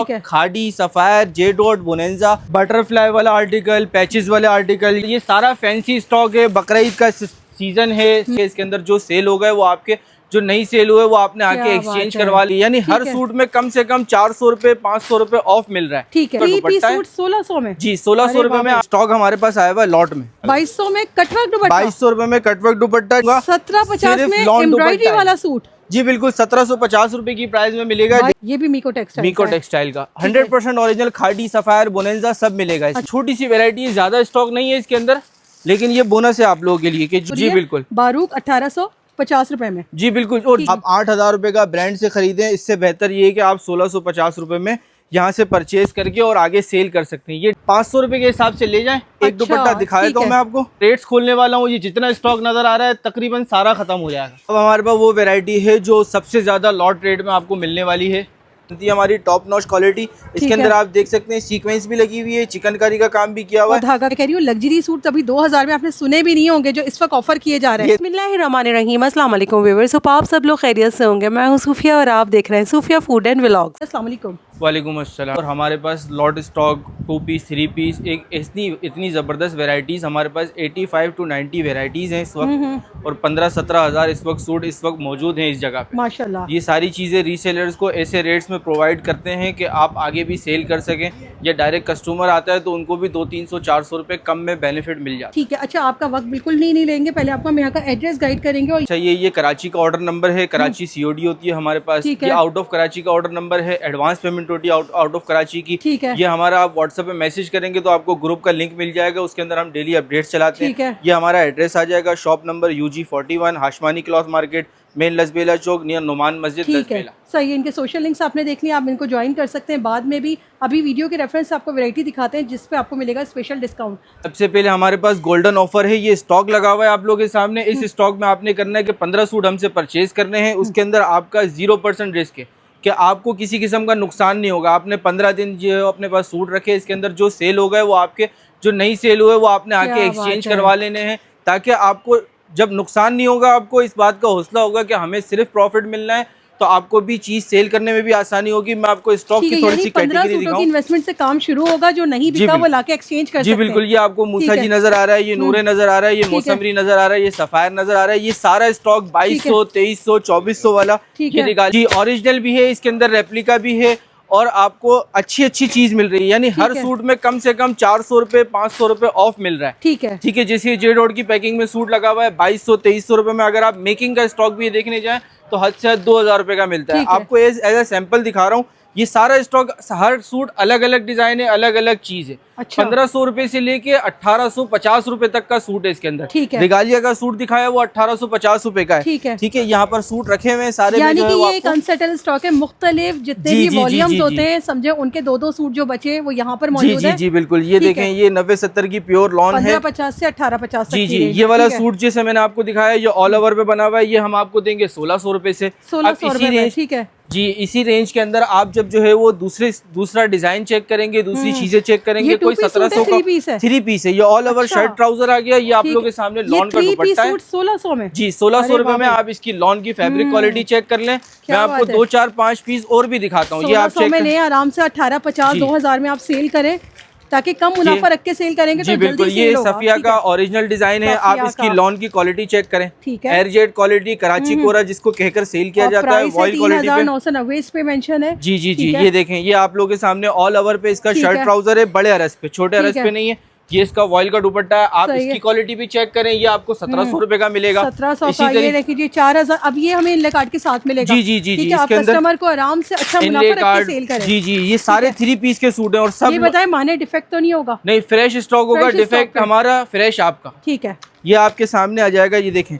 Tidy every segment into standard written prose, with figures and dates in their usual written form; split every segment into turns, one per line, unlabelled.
खाड़ी, sapphire, J dot, bonanza, butterfly वाला article, patches वाले आर्टिकल, ये सारा फैंसी स्टॉक है। बकरा ईद का सीजन है, इसके अंदर जो सेल हो गए वो आपके, जो नई सेल हुए वो आपने आके एक्सचेंज करवा ली। यानी हर सूट में कम से कम 400 रुपए 500 रुपए ऑफ मिल रहा है।
ठीक है। सूट 1600 में
जी, 1600 रुपए में स्टॉक हमारे पास आया हुआ है लॉट में।
2200 में कटवर्क दुपट्टा,
2200 रुपए में कटवर्क दुपट्टा,
1750 में एम्ब्रॉयडरी वाला सूट।
जी बिल्कुल, 1750 रुपए की प्राइस में मिलेगा।
ये भी मीको
टेक्सटाइल का 100% ओरिजिनल खाड़ी, सफायर, बोनेंजा सब मिलेगा। छोटी सी वेरायटी है, ज्यादा स्टॉक नहीं है इसके अंदर, लेकिन ये बोनस है आप लोगों के लिए कि जी बिल्कुल।
बारूक 1850 रुपए में।
जी बिल्कुल, और आप 8000 रुपए का ब्रांड से खरीदें, इससे बेहतर ये है कि आप 1650 रुपए में यहाँ से परचेज करके और आगे सेल कर सकते हैं। ये 500 रुपए के हिसाब से ले जाएं। एक दुपट्टा दिखा देता हूँ मैं आपको, रेट्स खोलने वाला हूँ। ये जितना स्टॉक नजर आ रहा है तकरीबन सारा खत्म हो जाएगा। अब हमारे पास वो वैरायटी है जो सबसे ज्यादा लॉट रेट में आपको मिलने वाली है। हमारी टॉप नॉच क्वालिटी, इसके अंदर आप देख सकते हैं सीक्वेंस भी लगी हुई है, चिकनकारी का काम भी किया हुआ है।
धागा कह रही हूँ, लग्जरी सूट अभी 2000 में आपने सुने भी नहीं होंगे जो इस वक्त ऑफर किए जा रहे हैं।
बिस्मिल्लाहिर्रहमानिर्रहीम, अस्सलाम वालेकुम व्यूअर्स, आप सब लोग खैरियत से होंगे। मैं हूँ सूफिया और आप देख रहे हैं सूफिया फूड एंड व्लॉग्स।
अस्सलाम वालेकुम।
वालेकुम अस्सलाम। और हमारे पास लॉट स्टॉक 2 पीस 3 पीस एक इतनी ज़बरदस्त वैरायटीज़ हमारे पास 85 to 90 वैरायटीज़ हैं इस वक्त, और 15-17 हज़ार इस वक्त सूट इस वक्त मौजूद हैं इस जगह पे
माशाल्लाह।
ये सारी चीज़ें रीसेलर्स को ऐसे रेट्स में प्रोवाइड करते हैं कि आप आगे भी सेल कर सकें, या डायरेक्ट कस्टमर आता है तो उनको भी 200-300-400 रुपए कम में बेनिफिट मिल जाता है।
ठीक है। अच्छा, आपका वक्त बिल्कुल नहीं लेंगे, पहले आपको हम यहाँ का एड्रेस गाइड करेंगे। और
अच्छा, ये कराची का ऑर्डर नंबर है, कराची COD होती है हमारे पास। ये आउट ऑफ कराची का ऑर्डर नंबर है, एडवांस पेमेंट होती है आउट ऑफ कराची की।
ठीक है।
ये हमारा आप व्हाट्सएप पे मैसेज करेंगे तो आपको ग्रुप का लिंक मिल जाएगा, उसके अंदर हम डेली अपडेट्स चलाते हैं। ये हमारा एड्रेस आ जाएगा, shop number UG 41, Hashmani cloth market, main Lasbela Chowk, near Numan Masjid Lasbela.
सही है। इनके सोशल लिंक्स आपने देख लिया, आप इनको ज्वाइन कर सकते हैं बाद में भी। अभी वीडियो के रेफरेंस आपको वैरायटी दिखाते हैं जिस पे आपको मिलेगा स्पेशल डिस्काउंट।
सबसे पहले हमारे पास गोल्डन ऑफर है, ये स्टॉक लगा हुआ है आप लोगों के सामने। इस स्टॉक में आपने करना है कि 15 सूट हमसे परचेज करने हैं, उसके अंदर आपका 0% रिस्क है कि आपको किसी किस्म का नुकसान नहीं होगा। आपने 15 दिन जो अपने पास सूट रखे, इसके अंदर जो सेल हो गए वो आपके, जो नई सेल हुए वो आपने आके एक्सचेंज करवा लेने हैं, ताकि आपको जब नुकसान नहीं होगा, आपको इस बात का हौसला होगा कि हमें सिर्फ प्रॉफिट मिलना है, तो आपको भी चीज सेल करने में भी आसानी होगी। मैं आपको स्टॉक की थोड़ी सी कैटेगरी दिखाऊं।
इन्वेस्टमेंट से काम शुरू होगा, जो नहीं बिका वो लाके एक्सचेंज कर सकते हैं।
जी बिल्कुल, ये आपको मूसा जी नजर आ रहा है, ये नूरे नजर आ रहा है, ये मौसमरी नजर आ रहा है, ये सफायर नजर आ रहा है। ये सारा स्टॉक 2200, 2300, 2400 वाला जी ओरिजिनल भी है, इसके अंदर रेप्लिका भी है, और आपको अच्छी चीज मिल रही है। यानी हर सूट में कम से कम 400 रुपए 500 रुपए ऑफ मिल रहा है। ठीक है। जैसे जे डॉट की पैकिंग में सूट लगा हुआ है 2200-2300 रुपए में, अगर आप मेकिंग का स्टॉक भी देखने जाएं तो हद से हद 2000 रुपए का मिलता है। आपको एज ए सैंपल दिखा रहा हूँ, ये सारा स्टॉक, हर सूट अलग अलग डिजाइन है, अलग अलग चीज है। 1500 रुपए से लेके 1850 रुपए तक का सूट है इसके अंदर। रिगालिया का सूट दिखाया वो 1850 रुपए का है। ठीक है। यहाँ पर सूट रखे हुए हैं सारे,
यानी कि ये एक अनसेटल स्टॉक है। मुख्तलिफ जितने भी वॉल्यूम्स होते हैं, समझे, उनके 2-2 सूट जो बचे हैं वो यहाँ पर मौजूद है।
जी बिल्कुल। ये देखें, ये 90-70 की प्योर लॉन है,
1550 से 1850
जी। ये वाला सूट जैसे मैंने आपको दिखाया, ये ऑल ओवर पे बना हुआ है, ये हम आपको देंगे 1600 रुपए से।
1600 रुपए। ठीक है
जी। इसी रेंज के अंदर आप जब जो है वो दूसरा डिजाइन चेक करेंगे, दूसरी चीजें चेक करेंगे, कोई 1700 का 3 पीस है। ये ऑल ओवर शर्ट ट्राउजर आ गया। ये आप लोगों के सामने लॉन का दुपट्टा है
1600 में।
जी, 1600 रुपए में आप इसकी लॉन की फैब्रिक क्वालिटी चेक कर लें। मैं आपको 2, 4, 5 पीस और भी दिखाता हूँ। ये आप चेक
में आराम से 1850, 2000 में आप सेल करें, ताकि कम मुनाफा रख के सेल करेंगे
जी
तो
बिल्कुल। ये सफिया का ओरिजिनल डिजाइन है, आप इसकी लॉन की क्वालिटी चेक करें। ठीक है। एयरजेट क्वालिटी, कराची कोरा जिसको कहकर सेल किया जाता है, वॉइल क्वालिटी पे
3990 पे मेंशन है।
जी। ये देखें, ये आप लोगों के सामने ऑल ओवर पे इसका शर्ट ट्राउजर है, बड़े अरस पे, छोटे अरस पे नहीं है। ये इसका वॉइल का दुपट्टा है, आप इसकी क्वालिटी भी चेक करें। ये आपको 1700 रुपए का मिलेगा।
1700 का। ये देखिए 4000। अब ये हमें इनले कार्ड के साथ मिलेगा।
जी।
आप कस्टमर को आराम से अच्छा मुनाफा रख के सेल करें।
जी। ये सारे 3 पीस के सूट हैं, और सब
ये बताएं माने डिफेक्ट तो नहीं होगा?
नहीं, फ्रेश स्टॉक होगा, डिफेक्ट हमारा, फ्रेश आपका।
ठीक है।
ये आपके सामने आ जाएगा। ये देखें,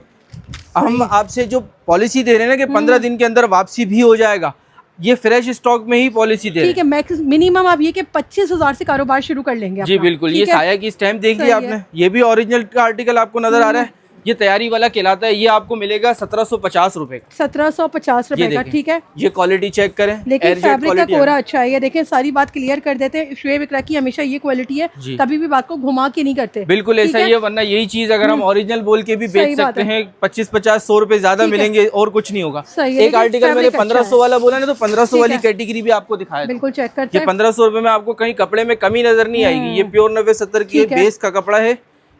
हम आपसे जो पॉलिसी दे रहे हैं ना कि 15 दिन के अंदर वापसी भी हो जाएगा, ये फ्रेश स्टॉक में ही पॉलिसी दे रहे हैं।
ठीक है। मिनिमम आप ये कि 25,000 से कारोबार शुरू कर लेंगे।
जी बिल्कुल। ये साया की स्टैम्प देख लिया आपने, ये भी ओरिजिनल का आर्टिकल आपको नजर आ रहा है। ये तैयारी वाला कहलाता है। ये आपको मिलेगा 1750 रुपए का।
1750 रुपए का, ठीक है।
ये क्वालिटी चेक करें,
लेकिन फैब्रिक का कोरा अच्छा है। ये देखें, सारी बात क्लियर कर देते हैं। शुएब इकरा की हमेशा ये क्वालिटी है, कभी भी बात को घुमा के नहीं करते।
बिल्कुल ऐसा ही है, वरना यही चीज अगर हम ओरिजिनल बोल के भी बेच सकते हैं 25-50-100 रुपए ज्यादा मिलेंगे और कुछ नहीं होगा। एक आर्टिकल मैंने 1500 वाला बोला ना, तो 1500 वाली कैटेगरी भी आपको दिखाया।
बिल्कुल चेक करते हैं।
1500 रुपए में आपको कहीं कपड़े में कमी नजर नहीं आएगी। ये प्योर 90-70 की बेस का कपड़ा है।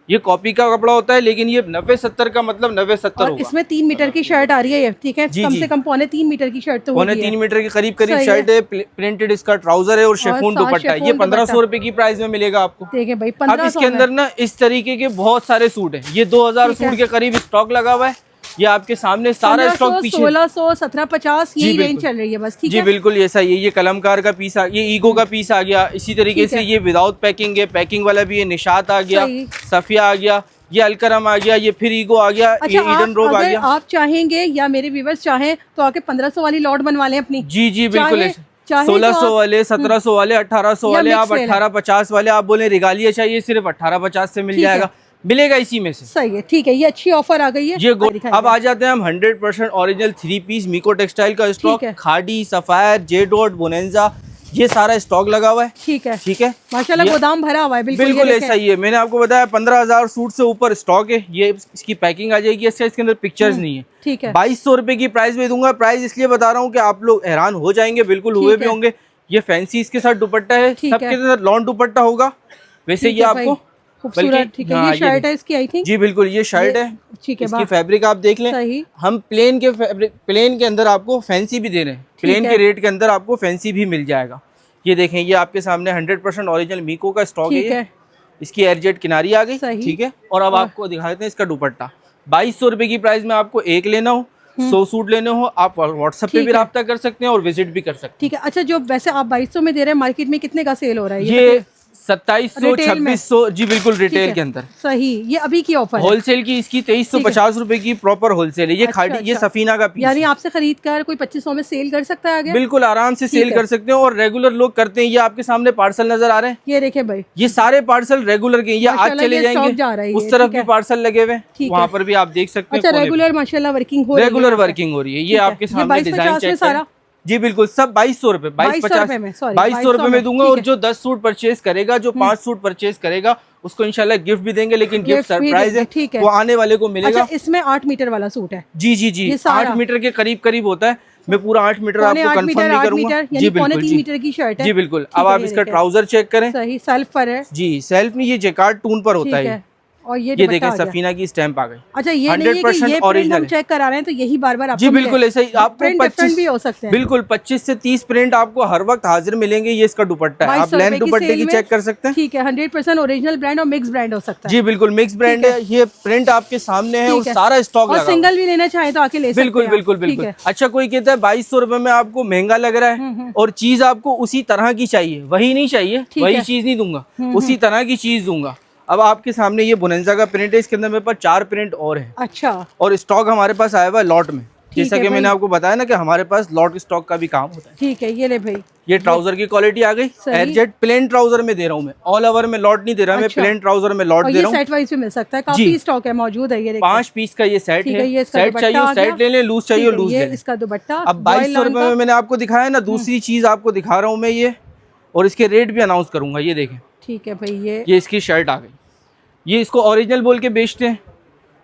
ये कॉपी का कपड़ा होता है, लेकिन ये 90-70 का मतलब 90-70 होगा।
इसमें 3 मीटर की शर्ट आ रही है, ठीक है। कम से कम 3.25 मीटर की शर्ट तो होगी।
3.25 मीटर के करीब शर्ट है। प्रिंटेड इसका ट्राउजर है और शेफून दुपट्टा है। ये 1500 रुपए की प्राइस में मिलेगा आपको।
देखें भाई,
अब इसके अंदर ना इस तरीके के बहुत सारे सूट हैं। ये 2000 सूट के करीब स्टॉक लगा हुआ है। ये आपके सामने सारा स्टॉक पीछे
1600 1750 ये रेंज चल रही है बस, ठीक है
जी बिल्कुल ऐसा ही है। ये कलमकार का पीस आ, ये ईगो का पीस आ गया। इसी तरीके से ये विदाउट पैकिंग है, पैकिंग वाला भी है। निशात आ गया, सफिया आ गया, ये अलकरम आ गया, ये फिर ईगो आ गया, ये ईडन रोब आ गया।
आप चाहेंगे या मेरे व्यूअर्स चाहें तो आके 1500 वाली लॉट बनवा लें अपनी।
जी बिल्कुल 1600 वाले, 1700 वाले, 1800 वाले, आप 1850 वाले आप बोले रिगालिया चाहिए सिर्फ 1850 से मिल जाएगा, मिलेगा इसी में से।
सही है, ठीक है। ये अच्छी ऑफर आ गई है।
ये अब आ जाते हैं हम 100% ओरिजिनल 3 पीस मीको टेक्सटाइल का स्टॉक। खाड़ी, सफायर, जे डॉट, बोनेंजा, ये सारा स्टॉक लगा हुआ है। ठीक है
माशाल्लाह, गोदाम भरा हुआ है।
बिल्कुल ऐसा ही है। मैंने आपको बताया 15,000 सूट से ऊपर स्टॉक है। ये इसकी पैकिंग आ जाएगी। इसके अंदर पिक्चर्स नहीं है।
ठीक है,
2200 रुपए की प्राइस में दूंगा। प्राइस इसलिए बता रहा हूँ कि आप लोग हैरान हो जाएंगे, बिल्कुल हुए भी होंगे। ये फैंसी इसके साथ दुपट्टा है, सबके अंदर लॉन दुपट्टा होगा। वैसे ये आपको
खूबसूरत, ठीक है। ये शर्ट है इसकी, आई थिंक।
जी बिल्कुल ये शर्ट है, ठीक है। इसकी फैब्रिक आप देख लें। हम प्लेन के अंदर आपको फैंसी भी दे रहे हैं। प्लेन के रेट के अंदर आपको फैंसी भी मिल जाएगा। ये देखें, ये आपके सामने 100% ओरिजिनल मीको का स्टॉक है। इसकी एयरजेट किनारी आ गई, ठीक है। और अब आपको दिखा देते हैं इसका दुपट्टा। 2200 रुपए की प्राइस में आपको एक लेना हो, 100 सूट लेने हो, आप व्हाट्सएप पे भी राब्ता कर सकते हैं और विजिट भी कर सकते हैं।
ठीक है। अच्छा, जो वैसे आप 2200 में दे रहे हैं, मार्केट में कितने का सेल हो रहा है?
ये 2700 2600 जी बिल्कुल रिटेल के अंदर।
सही, ये अभी की ऑफर है।
होलसेल की इसकी 2350 रुपए की प्रॉपर होलसेल है। ये खाड़ी, ये सफीना का पीस,
यानी आपसे खरीद कर कोई 2500 में सेल कर सकता है आगे?
बिल्कुल आराम से सेल कर सकते हैं और रेगुलर लोग करते हैं। ये आपके सामने पार्सल नजर आ रहे हैं।
ये देखें भाई,
ये सारे पार्सल रेगुलर के, ये आज चले जाएंगे। उस तरफ भी पार्सल लगे हुए हैं, वहाँ पर भी आप देख सकते हैं।
अच्छा, रेगुलर माशाल्लाह वर्किंग हो रही है।
रेगुलर वर्किंग हो रही है। ये आपके सामने डिजाइन चेक करें। जी बिल्कुल, सब 2200 रुपए, 2250 रुपए में दूंगा। और जो 10 सूट परचेज करेगा, जो 5 सूट परचेज करेगा, उसको इंशाल्लाह गिफ्ट भी देंगे। लेकिन गिफ्ट सरप्राइज है, वो आने वाले को मिलेगा।
अच्छा, इसमें 8 मीटर वाला सूट है।
जी 8 मीटर के करीब होता है। मैं पूरा 8 मीटर आपको कंफर्म नहीं करूंगा। जी बिल्कुल,
3 मीटर की शर्ट है।
जी बिल्कुल। अब आप इसका ट्राउजर चेक करें।
सही, सेल्फ पर है।
जी सेल्फ नहीं, ये जेकार्ड टून पर होता है।
और ये
देखें, सफीना की स्टैंप आ गई।
अच्छा, ये 100% ओरिजिनल हम चेक करा रहे हैं तो यही बार-बार आपको
जी बिल्कुल ऐसा ही। आपको
प्रिंट डिफरेंट भी हो सकते हैं।
बिल्कुल 25 से 30 प्रिंट आपको हर वक्त हाजिर मिलेंगे। ये इसका दुपट्टा है, आप लेंथ दुपट्टे की चेक कर सकते हैं।
ठीक है, 100% ओरिजिनल ब्रांड और मिक्स ब्रांड हो सकता है।
जी बिल्कुल मिक्स ब्रांड है। ये प्रिंट आपके सामने है और सारा स्टॉक लगा।
सिंगल भी लेना चाहे तो आके ले सकते हैं।
बिल्कुल। अच्छा, कोई कहता है 2200 रुपए में आपको महंगा लग रहा है और चीज आपको उसी तरह की चाहिए, वही नहीं चाहिए, वही चीज नहीं दूंगा, उसी तरह की चीज दूंगा। अब आपके सामने ये बोनेंजा का प्रिंट है। इसके अंदर मेरे पास 4 प्रिंट और है। अच्छा, और स्टॉक हमारे पास आया हुआ है लॉट में। जैसा कि मैंने आपको बताया ना कि हमारे पास लॉट स्टॉक का भी काम होता है।
ठीक है, ये ले भाई,
ये ट्राउजर की क्वालिटी आ गई। एयरजेट प्लेन ट्राउजर में दे रहा हूँ मैं, ऑल ओवर में लॉट नहीं दे रहा। मैं प्लेन ट्राउजर में लॉट दे रहा हूँ।
सेट वाइज भी मिल सकता है, काफी स्टॉक है, मौजूद है। ये
5 पीस का ये सेट है। सेट चाहिए सेट ले लें, लूज चाहिए लूज ले लें।
इसका दुपट्टा
अब 2200 रुपए में मैंने आपको दिखाया ना। दूसरी चीज आपको दिखा रहा हूँ मैं ये, और इसके रेट भी अनाउंस करूंगा। ये देखें,
ठीक है भाई, ये
इसकी शर्ट आ गई। ये इसको ओरिजिनल बोल के बेचते हैं,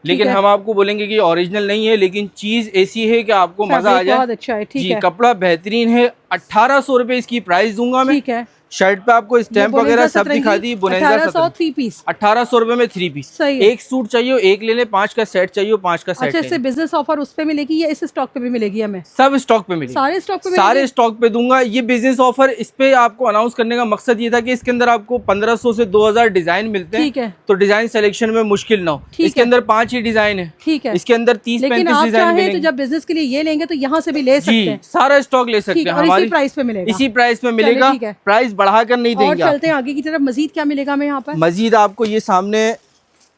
लेकिन हम आपको बोलेंगे कि ओरिजिनल नहीं है, लेकिन चीज ऐसी है कि आपको मजा आ जाए।
बहुत अच्छा है, ठीक है।
कपड़ा बेहतरीन है। 1800 रुपए इसकी प्राइस दूंगा मैं।
ठीक है,
शर्ट पे आपको स्टैम्प वगैरह सब दिखा दी।
1800 पीस,
1800 रुपए में 3 पीस। एक सूट चाहिए एक ले ले, 5 का सेट चाहिए 5 का सेट।
अच्छा, इससे बिजनेस ऑफर उस पे मिलेगी या इस स्टॉक पे भी मिलेगी? हमें
सब स्टॉक पे मिलेगी, सारे स्टॉक पे दूंगा। ये बिजनेस ऑफर इस पे आपको अनाउंस करने का मकसद ये था कि इसके अंदर आपको 1500 से 2000 डिजाइन मिलते हैं। ठीक है, तो डिजाइन सिलेक्शन में मुश्किल ना हो। इसके अंदर 5 ही डिजाइन है। ठीक है, इसके अंदर 30-35 डिजाइन मिलेंगे।
तो जब बिजनेस के लिए ये लेंगे तो यहाँ से भी ले सकते हैं,
सारा स्टॉक ले सकते हैं। हमारी
प्राइस पे मिलेगा,
इसी प्राइस पे मिलेगा। प्राइस बढ़ाकर नहीं देंगे।
चलते हैं आगे की तरफ, मजीद क्या मिलेगा हमें यहाँ पर?
मजीद आपको ये सामने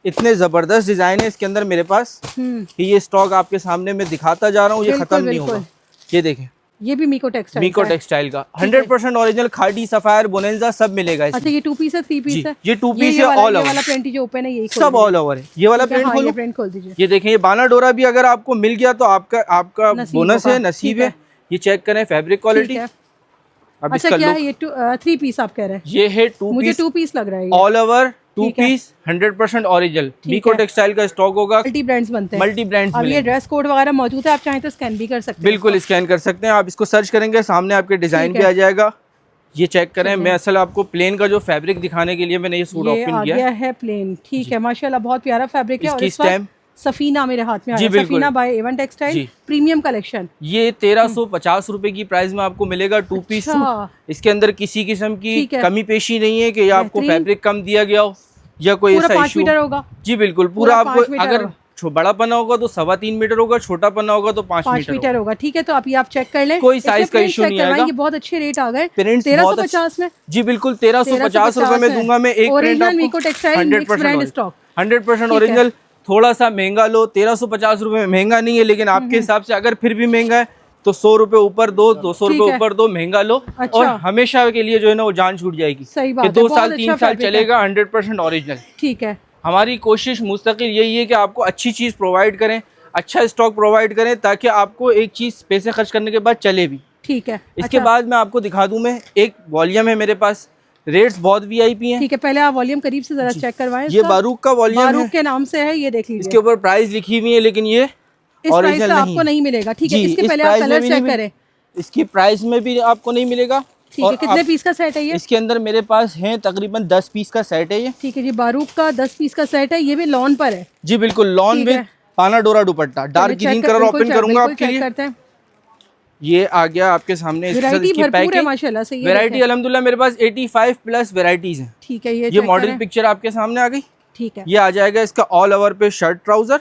इतने जबरदस्त डिजाइन है इसके अंदर मेरे पास कि ये स्टॉक आपके सामने मैं दिखाता जा रहा हूँ, ये खत्म नहीं होगा। ये देखें,
ये भी मीको टेक्सटाइल,
मीको टेक्सटाइल का 100% ओरिजिनल खादी सफायर बोनेंजा सब मिलेगा इसमें।
अच्छा, ये 2 पीस है 3 पीस है?
ये 2 पीस है, ऑल ओवर
वाला प्रिंट जो ओपन है यही
सब ऑल ओवर है। ये वाला प्रिंट खोलो,
प्रिंट खोल दीजिए।
ये देखें, ये बाना डोरा भी अगर आपको मिल गया तो आपका बोनस है, नसीब है। ये चेक करें फैब्रिक क्वालिटी। अब
अच्छा, क्या है ये 3 पीस आप कह रहे हैं?
ये है 2
मुझे
पीस,
2 पीस लग रहा है,
all over 2 piece 100% original मीको textile का स्टॉक होगा।
मल्टी ब्रांड्स बनते हैं,
मल्टी ब्रांड्स।
अब ये ड्रेस कोड वगैरह मौजूद है, आप चाहें तो स्कैन भी कर सकते हैं।
बिल्कुल स्कैन कर सकते हैं आप, इसको सर्च करेंगे सामने आपके डिजाइन भी आ जाएगा। ये चेक करें, मैं असल आपको प्लेन का जो फैब्रिक दिखाने के लिए मैंने ये सूट ओपन किया
है प्लेन। ठीक है, माशाल्लाह बहुत प्यारा फैब्रिक है। और इस वक्त सफीना मेरे हाथ में आ रहा है, Safina by Avon textile premium collection. ये
1350 रुपए की प्राइस में आपको मिलेगा 2 पीस सूट। इसके अंदर किसी किस्म की कमी पेशी नहीं है कि आपको फैब्रिक कम दिया गया हो या कोई ऐसा
5 मीटर होगा।
जी बिल्कुल, पूरा आपको अगर बड़ा पन्ना होगा तो 2.25 मीटर होगा, छोटा पन्ना होगा तो 5 मीटर होगा।
ठीक है, तो अभी आप चेक कर लें,
कोई साइज का इशू नहीं आएगा।
ये बहुत अच्छे रेट आ गए,
1350 में। जी बिल्कुल, 1350 रुपए में दूंगा मैं एक प्रिंट आपको 100% ओरिजिनल। थोड़ा सा महंगा लो, 1350 रुपए में महंगा नहीं है, लेकिन आपके हिसाब से अगर फिर भी महंगा है तो 100 रुपए ऊपर दो, 200 रुपए ऊपर दो, महंगा लो। और हमेशा के लिए जो है ना वो जान छूट जाएगी।
सही बात है,
2 साल 3 साल चलेगा 100% ओरिजिनल।
ठीक है,
हमारी कोशिश मुस्तकिल यही है कि आपको अच्छी चीज़ प्रोवाइड करें, अच्छा स्टॉक प्रोवाइड करें, ताकि आपको एक चीज़ पैसे खर्च करने के बाद चले भी।
ठीक है,
इसके बाद मैं आपको दिखा दूं, मैं एक वॉल्यूम है मेरे पास, रेट्स बहुत वीआईपी हैं।
ठीक है, पहले आप वॉल्यूम करीब से जरा चेक करवाएं।
ये बारूक का वॉल्यूम है,
बारूक के नाम से है, ये देख लीजिए।
इसके ऊपर प्राइस लिखी हुई है, लेकिन ये
ओरिजिनल आपको नहीं मिलेगा। ठीक है, इसके पहले आप कलर चेक करें।
इसकी प्राइस में भी आपको नहीं मिलेगा।
ठीक है, कितने पीस का सेट है ये?
इसके अंदर मेरे पास है तकरीबन 10 पीस का सेट है ये।
ठीक है जी, बारूक का 10 पीस का सेट है, ये भी लॉन पर है।
जी बिल्कुल, लॉन विद पाना डोरा दुपट्टा, डार्क ग्रीन कलर ओपन करूंगा आपके लिए। ये आ गया आपके सामने,
वैरायटी भरपूर है माशाल्लाह से।
वैरायटी अल्हम्दुलिल्लाह मेरे पास 85 प्लस वैरायटीज हैं।
ठीक है, ये
मॉडल पिक्चर आपके सामने आ गई।
ठीक है,
ये आ जाएगा इसका ऑल ओवर पे शर्ट ट्राउजर,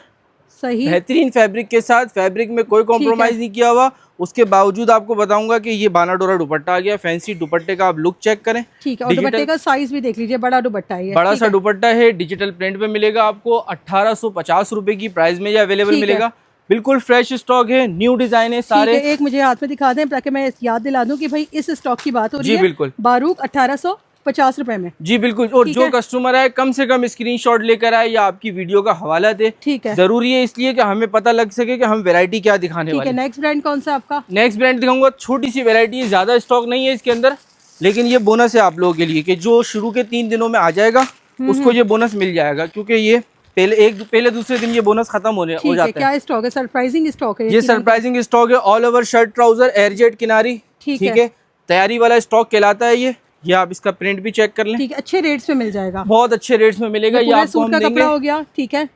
सही
बेहतरीन फैब्रिक के साथ, फैब्रिक में कोई कॉम्प्रोमाइज नहीं किया हुआ। उसके बावजूद आपको बताऊंगा कि ये बाना डोरा दुपट्टा आ गया, फैंसी दुपट्टे का आप लुक चेक करें।
ठीक है, और दुपट्टे का साइज भी देख लीजिए, बड़ा दुपट्टा है,
बड़ा सा दुपट्टा है, डिजिटल प्रिंट पे मिलेगा आपको 1850 रुपए की प्राइस में ये अवेलेबल मिलेगा। बिल्कुल फ्रेश स्टॉक है, न्यू डिजाइन है सारे।
एक मुझे हाथ में दिखा दें ताकि मैं याद दिला दूं कि भाई इस स्टॉक की बात हो रही है।
जी बिल्कुल,
बारूक 1850 रुपए में।
जी बिल्कुल, और जो कस्टमर आए कम से कम स्क्रीनशॉट लेकर आए या आपकी वीडियो का हवाला दे।
ठीक है,
जरूरी है इसलिए कि हमें पता लग सके कि हम वैरायटी क्या दिखाने वाले हैं।
नेक्स्ट ब्रांड कौन सा आपका?
नेक्स्ट ब्रांड दिखाऊंगा, छोटी सी वैरायटी है, ज्यादा स्टॉक नहीं है इसके अंदर, लेकिन ये बोनस है आप लोगों के लिए कि जो शुरू के 3 दिनों में आ जाएगा उसको ये बोनस मिल जाएगा, क्योंकि ये पहले दूसरे दिन ये बोनस खत्म हो जाता है।
क्या स्टॉक है? सरप्राइजिंग स्टॉक है
ये, सरप्राइजिंग स्टॉक है। All over shirt trouser, airjet किनारी, ठीक है, तैयारी वाला स्टॉक कहलाता है ये आप इसका प्रिंट भी चेक कर लें।
ठीक है, अच्छे रेट्स में मिल जाएगा,
बहुत अच्छे रेट्स में मिलेगा। ये आपको हम देंगे,
हो गया। ठीक है,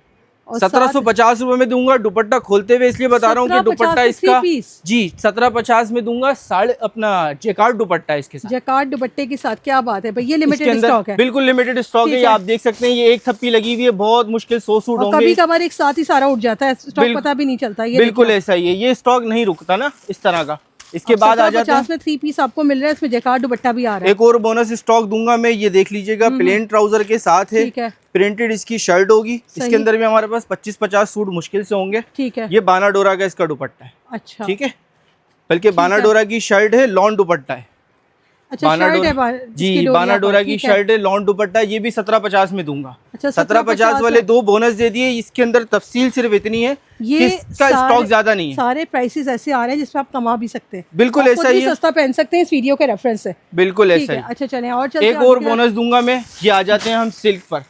1750 रुपए में दूंगा। दुपट्टा खोलते हुए इसलिए बता रहा हूँ कि दुपट्टा इसका जी 1750 में दूंगा। साढ़े अपना जेकार्ड दुपट्टा इसके साथ,
जेकार्ड दुपट्टे के साथ। क्या बात है भाई, ये लिमिटेड स्टॉक है,
बिल्कुल लिमिटेड स्टॉक है। आप देख सकते हैं ये एक थप्पी लगी हुई है, बहुत मुश्किल 100 सूट होंगे।
कभी कभार एक साथ ही सारा उठ जाता है स्टॉक, पता भी नहीं चलता। ये
बिल्कुल ऐसा ही है, ये स्टॉक नहीं रुकता ना इस तरह का। इसके बाद आ जाता है
3 पीस आपको मिल रहा है, इसमें जेकार्ड दुपट्टा भी आ रहा है।
एक और बोनस स्टॉक दूंगा मैं, ये देख लीजिएगा, प्लेन ट्राउजर के साथ है, प्रिंटेड इसकी शर्ट होगी। इसके अंदर भी हमारे पास 25-50 सूट मुश्किल से होंगे।
ठीक है,
ये बाना डोरा का इसका दुपट्टा है।
अच्छा,
ठीक है, बल्कि बाना डोरा की शर्ट है, लॉन दुपट्टा है।
अच्छा,
जी बाना डोरा की शर्ट है, लॉन दुपट्टा, ये भी 1750 में दूंगा। 1750 वाले 2 बोनस दे दिए। इसके अंदर तफसील सिर्फ इतनी है, ये इसका स्टॉक ज्यादा नहीं है।
सारे प्राइसेस ऐसे आ रहे हैं जिसपे आप कमा भी सकते हैं।
बिल्कुल ऐसा ही
सस्ता पहन सकते हैं इस वीडियो के रेफरेंस से।
बिल्कुल ऐसा ही।
अच्छा चलें और चलते हैं,
एक और बोनस दूंगा मैं। ये आ जाते हैं हम सिल्क पर,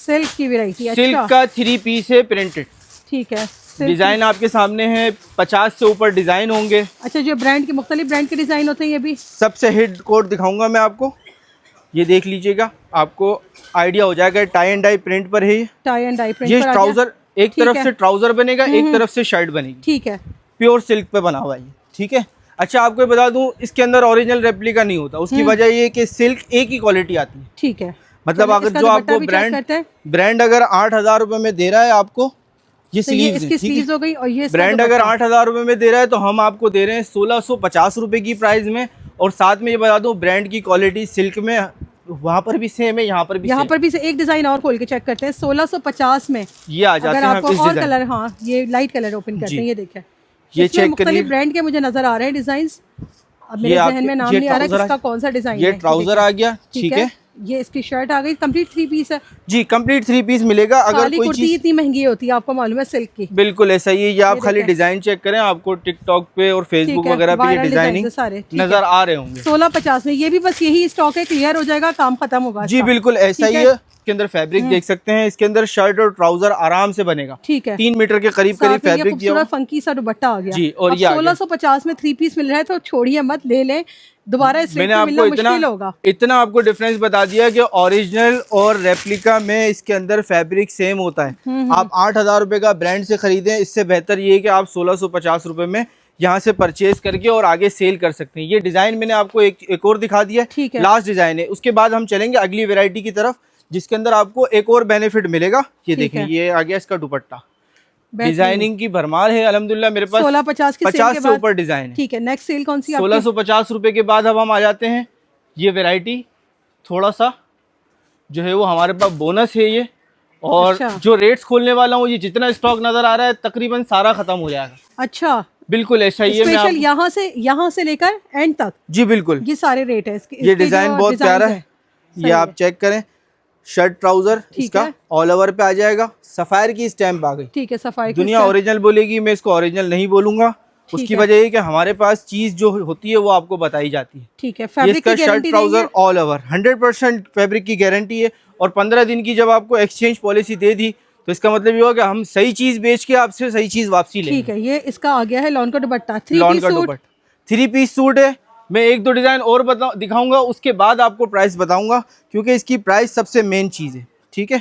सिल्क की वैरायटी।
सिल्क का 3 पीस है, प्रिंटेड।
ठीक है,
डिजाइन आपके सामने है, 50 से ऊपर डिजाइन होंगे।
अच्छा, जो ब्रांड के मुख्तलिफ ब्रांड के डिजाइन होते हैं, ये भी
सबसे हिट कोट दिखाऊंगा मैं आपको। ये देख लीजिएगा, आपको आइडिया हो जाएगा। टाई एंड डाई प्रिंट पर है, ये
टाई एंड डाई प्रिंट।
ये ट्राउजर एक तरफ से ट्राउजर बनेगा, एक तरफ से शर्ट बनेगी।
ठीक है,
प्योर सिल्क पे बना हुआ है। ठीक है, अच्छा आपको बता दूं, इसके अंदर ओरिजिनल रेप्लिका नहीं होता। उसकी वजह ये कि सिल्क एक ही क्वालिटी आती है।
ठीक है,
मतलब अगर जो आपको ब्रांड अगर 8000 रुपए में दे रहा है आपको, ये स्लीव्स हो गई, और ये ब्रांड अगर 8000 रुपए में दे रहा है तो हम आपको दे रहे हैं 1650 रुपए की प्राइस में। और साथ में ये बता दूं, ब्रांड की क्वालिटी सिल्क में वहाँ पर भी सेम है, यहाँ पर भी से एक डिजाइन और खोल के चेक करते हैं। 1650 में ये आ जाते हैं। आपको और कलर, हाँ ये लाइट कलर ओपन करते हैं, ये देखें ये चेक करिए,
ब्रांड के मुझे नजर आ रहे हैं डिजाइन। अब मेरे जहन में नाम नहीं आ रहा किसका कौन सा डिजाइन है।
ये ट्राउजर आ गया, ठीक है।
ये इसकी शर्ट आ गई, कंप्लीट 3 पीस है
जी, कंप्लीट 3 पीस मिलेगा। अगर कोई चीज
इतनी महंगी होती है आपको मालूम है सिल्क की,
बिल्कुल ऐसा ही है। ये आप खाली डिजाइन चेक करें, आपको टिकटॉक पे और फेसबुक वगैरह पे ये डिजाइनिंग नजर आ रहे होंगे।
1650 में ये भी बस यही स्टॉक है, क्लियर हो जाएगा, काम खत्म होगा
जी बिल्कुल ऐसा ही है। इसके अंदर फैब्रिक देख सकते हैं, इसके अंदर शर्ट और ट्राउजर आराम से बनेगा,
ठीक है।
3 मीटर के करीब फैब्रिक दिया,
फंकी सा दुपट्टा आ गया
जी। और ये
1650 में 3 पीस मिल रहा है, तो छोड़िए मत, ले लें दोबारा। इस
मैंने आपको इतना आपको डिफरेंस बता दिया कि ओरिजिनल और रेप्लिका में इसके अंदर फैब्रिक सेम होता है। आप 8000 रुपए का ब्रांड से खरीदें, इससे बेहतर ये है कि आप 1650 रुपए में यहाँ से परचेज करके और आगे सेल कर सकते हैं। ये डिजाइन मैंने आपको एक और दिखा दिया, लास्ट डिजाइन है। उसके बाद हम चलेंगे अगली वेरायटी की तरफ, जिसके अंदर आपको एक और बेनिफिट मिलेगा। ये देखें, ये आ गया इसका दुपट्टा, डिजाइनिंग की भरमार है अल्हम्दुलिल्लाह। मेरे पास 50 से ऊपर डिजाइन है,
ठीक है। नेक्स्ट सेल कौन सी?
1650 रुपए के बाद अब हम आ जाते हैं, ये वेरायटी थोड़ा सा जो है वो हमारे पास बोनस है ये। और जो रेट्स खोलने वाला हूँ, ये जितना स्टॉक नजर आ रहा है तकरीबन सारा खत्म हो जाएगा।
अच्छा,
बिल्कुल ऐसा ही है।
स्पेशल यहाँ से लेकर एंड तक, जी
बिल्कुल
ये सारे रेट है इसके।
ये डिजाइन बहुत प्यारा है, ये आप चेक करें। शर्ट ट्राउजर इसका ऑल ओवर पे आ जाएगा, सफायर की स्टैम्प आ गई, ठीक है। सफायर दुनिया ओरिजिनल बोलेगी, मैं इसको ओरिजिनल नहीं बोलूंगा। उसकी वजह ये कि हमारे पास चीज जो होती है वो आपको बताई जाती है, ठीक है। इसका shirt trouser all over 100% fabric की गारंटी है। और 15 दिन की जब आपको एक्सचेंज पॉलिसी दे दी, तो इसका मतलब ये होगा कि हम सही चीज बेच के आपसे सही चीज वापसी लेंगे, ठीक है। ये इसका आ गया है लॉन का दुपट्टा, 3 पीस सूट है। मैं 1-2 डिजाइन और दिखाऊंगा, उसके बाद आपको प्राइस बताऊंगा, क्योंकि इसकी प्राइस सबसे मेन चीज है, ठीक है।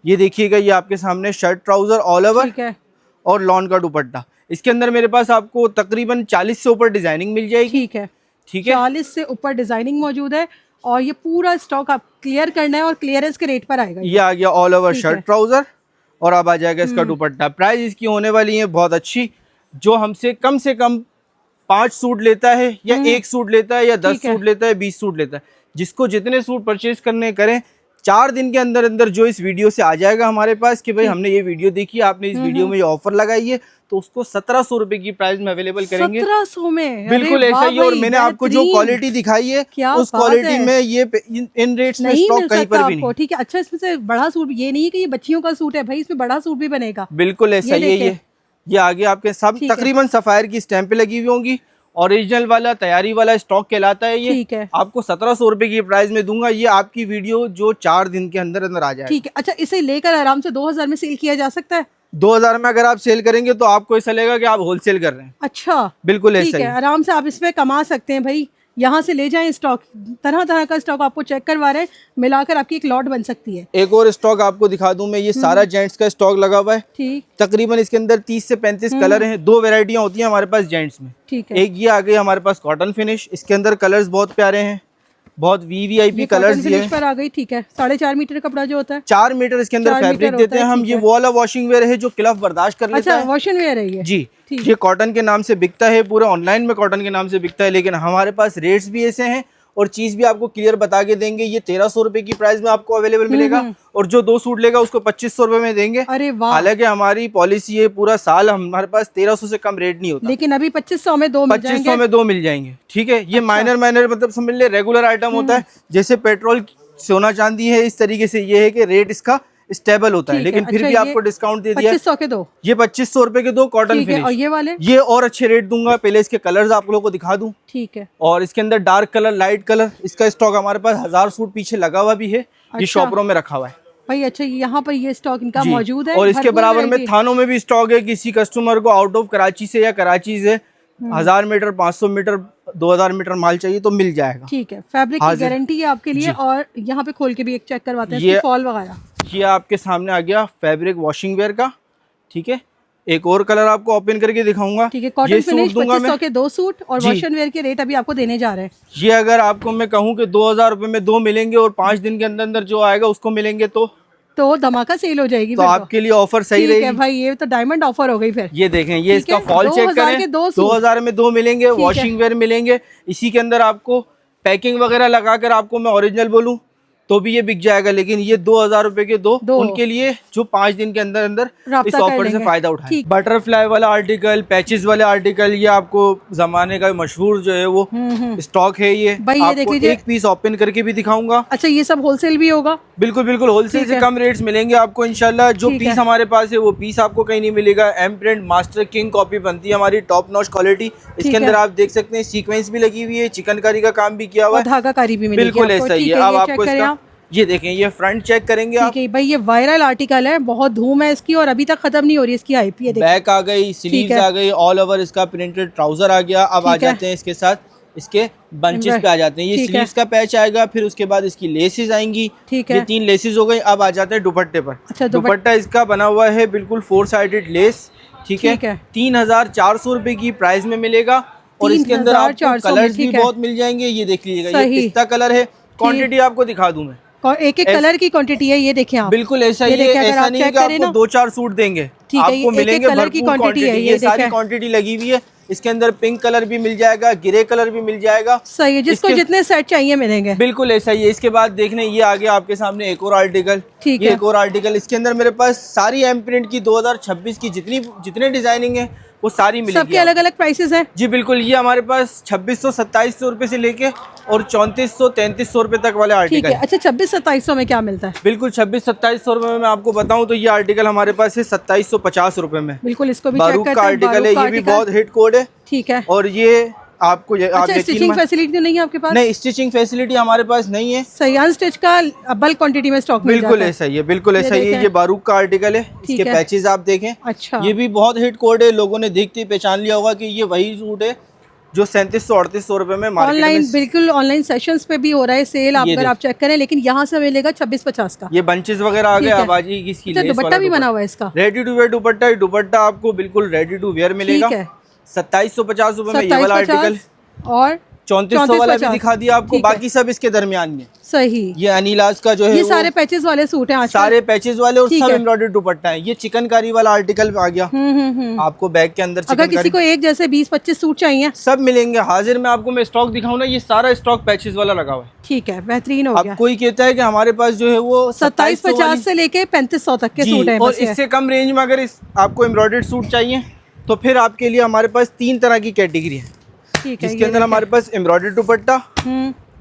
ये देखिएगा, ये आपके सामने शर्ट ट्राउजर ऑल ओवर और लॉन का दुपट्टा। इसके अंदर मेरे पास आपको तकरीबन 40 से ऊपर डिजाइनिंग मिल जाएगी, ठीक है, ठीक है। 40 से ऊपर डिजाइनिंग मौजूद है, और ये पूरा स्टॉक आप क्लियर करना है और क्लियरेंस के रेट पर आएगा। ये आ गया ऑल ओवर शर्ट ट्राउजर, और अब आ जाएगा इसका दुपट्टा। प्राइस इसकी होने वाली है बहुत अच्छी। जो हमसे कम 5 सूट लेता है, या 1 सूट लेता है, या 10 सूट लेता है, 20 सूट लेता है, जिसको जितने सूट परचेज करने करें, 4 दिन के अंदर अंदर जो इस वीडियो से आ जाएगा हमारे पास कि भाई हमने ये वीडियो देखी, आपने इस वीडियो में ये ऑफर लगाई है, तो उसको 1700 रुपए की प्राइस में अवेलेबल करेंगे। 1700 में? बिल्कुल ऐसा ही है। और मैंने आपको जो क्वालिटी दिखाई है, उस क्वालिटी में ये इन रेट्स में स्टॉक कहीं पर भी नहीं, ठीक है। अच्छा, इसमें से बड़ा सूट, ये नहीं है कि ये बच्चियों का सूट है भाई, इसमें बड़ा सूट भी बनेगा, बिल्कुल ऐसा ही है। ये आगे आपके सब तकरीबन सफायर की स्टैंप लगी हुई होंगी। ओरिजिनल वाला तैयारी वाला स्टॉक कहलाता है ये, ठीक है। आपको 1700 रुपए की प्राइस में दूंगा। ये आपकी वीडियो जो 4 दिन के अंदर अंदर आ जाए, ठीक है। अच्छा, इसे लेकर आराम से 2000 में सेल किया जा सकता है। 2000 में अगर आप सेल करेंगे तो आपको ऐसा लगेगा कि आप होलसेल कर रहे हैं। अच्छा, बिल्कुल ऐसा ही है। आराम से आप इसमें कमा सकते हैं भाई। यहाँ से ले जाएं स्टॉक, तरह तरह का स्टॉक आपको चेक करवा रहे हैं, मिलाकर आपकी एक लॉट बन सकती है। एक और स्टॉक आपको दिखा दूं मैं, ये सारा जेंट्स का स्टॉक लगा हुआ है, ठीक। तकरीबन इसके अंदर 30 से 35 कलर हैं। 2 वेरायटियां होती हैं हमारे पास जेंट्स में, ठीक है। एक ये आ गई हमारे पास कॉटन फिनिश, इसके अंदर कलर्स बहुत प्यारे हैं, बहुत वीवीआईपी कलर्स पर आ गई, ठीक है। 4.5 मीटर कपड़ा जो होता है, 4 मीटर इसके अंदर फैब्रिक देते हैं हम। ये वो वाला वॉशिंग वेयर है जो क्लफ बर्दाश्त कर लेता है। वॉशिंग वेयर है ये, जी। ये कॉटन के नाम से बिकता है, पूरे ऑनलाइन में कॉटन के नाम से बिकता है, लेकिन हमारे पास रेट्स भी ऐसे हैं और चीज भी आपको क्लियर बता के देंगे। ये 1300 रुपए की प्राइस में आपको अवेलेबल मिलेगा, और जो 2 सूट लेगा उसको 2500 रुपए में देंगे। अरे वाह! हालांकि हमारी पॉलिसी है, पूरा साल हमारे पास 1300 से कम रेट नहीं होता, लेकिन अभी 2500 में 2 मिल जाएंगे, ठीक है। ये माइनर मतलब समझ ले रेगुलर आइटम होता है, जैसे पेट्रोल सोना चांदी है, इस तरीके से ये है कि रेट इसका स्टेबल होता है, लेकिन फिर भी आपको डिस्काउंट दे दिया। 2500 के 2, ये 2500 रुपए के 2 कॉटन फिनिश। और ये वाले, ये और अच्छे रेट दूंगा। पहले इसके कलर्स आप लोगों को दिखा दूं, ठीक है। और इसके अंदर डार्क कलर, लाइट कलर, इसका स्टॉक हमारे पास 1000 सूट पीछे लगा हुआ भी है, ये शॉपरों में रखा हुआ है भाई। अच्छा, यहाँ पर ये स्टॉक इनका मौजूद है, और इसके बराबर में थानों में भी स्टॉक है। किसी कस्टमर को आउट ऑफ कराची से या कराची से 1000 मीटर, 500 मीटर, 2000 मीटर माल चाहिए तो मिल जाएगा, ठीक है। फैब्रिक की गारंटी है आपके लिए। और यहाँ पे खोल के भी एक चेक करवाते हैं, ये फॉल वगैरह। ये आपके सामने आ गया फैब्रिक वॉशिंग वेयर का, ठीक है। एक और कलर आपको ओपन करके दिखाऊंगा, ठीक है। कॉटन फिनिश 2500 के 2 सूट, और वॉशिंग वेयर के रेट अभी आपको देने जा रहे हैं। ये अगर आपको मैं कहूँ कि 2000 रुपए में 2 मिलेंगे और 5 दिन के अंदर अंदर जो आएगा उसको मिलेंगे, तो धमाका सेल हो जाएगी। तो आपके लिए ऑफर सही रहेगी भाई। ये तो डायमंड ऑफर हो गई फिर। ये देखें, ये इसका फॉल चेक करें, 2000 में 2 मिलेंगे, वॉशिंग वेयर मिलेंगे। इसी के अंदर आपको पैकिंग वगैरह लगाकर, आपको मैं ओरिजिनल बोलूं तो भी ये बिक जाएगा, लेकिन ये 2000 रुपए के दो उनके लिए जो 5 दिन के अंदर अंदर इस ऑफर से फायदा उठाए। बटरफ्लाई वाला आर्टिकल, पैचेस वाले आर्टिकल, ये आपको जमाने का मशहूर जो है वो स्टॉक है। ये आपको एक पीस ओपन करके भी दिखाऊंगा।
अच्छा, ये सब होलसेल भी होगा?
बिल्कुल बिल्कुल, होलसेल से कम रेट्स मिलेंगे आपको इंशाल्लाह। जो पीस हमारे पास है वो पीस आपको कहीं नहीं मिलेगा। M print master king copy बनती है हमारी, टॉप नॉच क्वालिटी। इसके अंदर आप देख सकते हैं सीक्वेंस भी लगी हुई है, चिकनकारी का काम भी किया हुआ है,
धागाकारी भी मिलेगी।
बिल्कुल ऐसा ही है। अब आपको इसका ये देखें, ये फ्रंट चेक करेंगे आप।
भाई ये वायरल आर्टिकल है, बहुत धूम है इसकी और अभी तक खत्म नहीं हो रही इसकी हाइप। ये
बैक आ गई, स्लीव्स आ गई, ऑल ओवर इसका प्रिंटेड ट्राउजर आ गया। अब आ जाते हैं इसके साथ इसके बंचेस पे आ जाते हैं। ये स्लीव्स का पैच आएगा, फिर उसके बाद इसकी लेसेस आएंगी। ये 3 लेसेस हो गई। अब आ जाते हैं दुपट्टे पर।
अच्छा,
दुपट्टा इसका बना हुआ है बिल्कुल 4 साइडेड लेस, ठीक है। 3400 रुपए की प्राइस में मिलेगा और इसके अंदर आपको कलर्स भी बहुत मिल जाएंगे। ये देख लीजिएगा, ये पिस्ता कलर है। क्वांटिटी आपको दिखा दूं मैं,
एक एक कलर की क्वांटिटी है। ये देखें आप,
बिल्कुल ऐसा ही है। ऐसा नहीं है कि आपको 2-4 सूट देंगे, आपको मिलेंगे भरपूर क्वांटिटी। ये सारी क्वांटिटी लगी हुई है। इसके अंदर पिंक कलर भी मिल जाएगा, ग्रे कलर भी मिल जाएगा।
सही है, जिसको जितने सेट चाहिए मिलेंगे।
बिल्कुल ऐसा ही है। इसके बाद देखने ये आ गया आपके सामने एक और आर्टिकल। ये एक और आर्टिकल, इसके अंदर मेरे पास सारी एम प्रिंट की 2026 की जितने डिजाइनिंग है वो सारी मिलेगी।
सबके अलग अलग प्राइसेस हैं?
जी बिल्कुल। ये हमारे पास 2600-2700 रुपए से लेके और 3400-3300 रुपए तक वाले आर्टिकल।
अच्छा, 2600-2700 में क्या मिलता है?
बिल्कुल 2600-2700 रुपए में मैं आपको बताऊं तो ये आर्टिकल हमारे पास है 2750 रुपए में।
बिल्कुल, इसको भी
बारूक का आर्टिकल है, ये भी बहुत हिट कोड है।
ठीक है।
और ये आपको
अच्छा, स्टिचिंग फैसिलिटी तो नहीं है आपके पास?
नहीं, स्टिचिंग फैसिलिटी हमारे पास नहीं है।
सही, अनस्टिच का बल्क क्वांटिटी में स्टॉक मिल जाता है।
बिल्कुल ऐसा ही है, बिल्कुल ऐसा ही है। ये बारूक का आर्टिकल है, इसके पैचेस आप देखें।
अच्छा,
ये भी बहुत हिट कोड है, लोगों ने देखते ही पहचान लिया होगा कि ये वही सूट है जो 3700-3800 रुपए में मार्केट
ऑनलाइन में बिल्कुल ऑनलाइन सेशंस पे भी हो रहा है सेल। आप अगर आप चेक करें, लेकिन यहाँ से मिलेगा 2650 का।
ये बंचेस वगैरह आ गए। अब आ जाइए इसकी लेस वाला
दुपट्टा भी बना हुआ है इसका,
ready to wear dupatta. Dupatta आपको बिल्कुल रेडी टू वेयर मिलेगा। 2750 रुपए में ये वाला आर्टिकल, और 3400 वाला भी दिखा दिया आपको। बाकी सब इसके दरमियान में।
सही।
ये अनिलास का जो है,
ये सारे पैचेस वाले सूट हैं,
सारे पैचेस वाले और सब एम्ब्रॉयडर्ड दुपट्टा है। ये चिकनकारी वाला आर्टिकल आ गया। आपको बैग के अंदर
अगर किसी को एक जैसे 20-25 सूट चाहिए सब
मिलेंगे। हाजिर में आपको मैं स्टॉक दिखाऊं ना, ये सारा स्टॉक पैचेस वाला लगा हुआ है।
ठीक है, बेहतरीन हो गया।
कोई कहता है कि हमारे पास जो है वो
2750 से लेके 3500 तक के सूट है।
और इससे कम रेंज में अगर आपको एम्ब्रॉयडर्ड सूट चाहिए तो फिर आपके लिए हमारे पास 3 तरह की कैटेगरी है। जिसके अंदर हमारे पास एम्ब्रॉयडर्ड दुपट्टा